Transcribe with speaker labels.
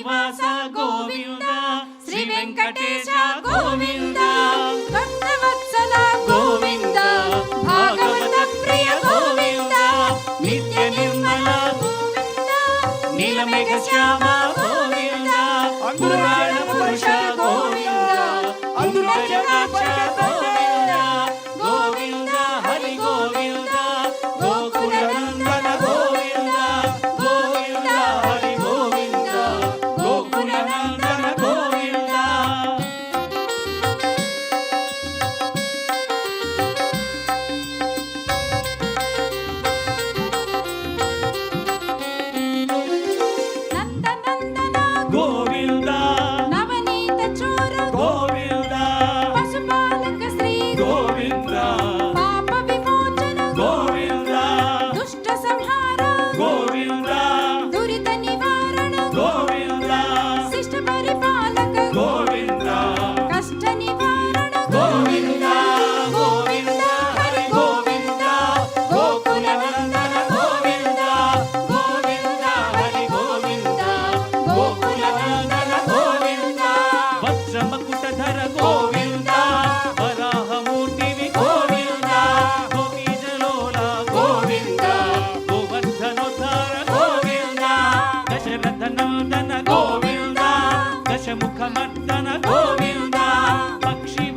Speaker 1: Srinivasa Govinda Shri Venkatesha Govinda
Speaker 2: Bhaktavatsala Govinda Bhagavata Priya Govinda
Speaker 1: Nithya Nirmala
Speaker 2: Govinda
Speaker 1: నీలమేఘ Shyama Govinda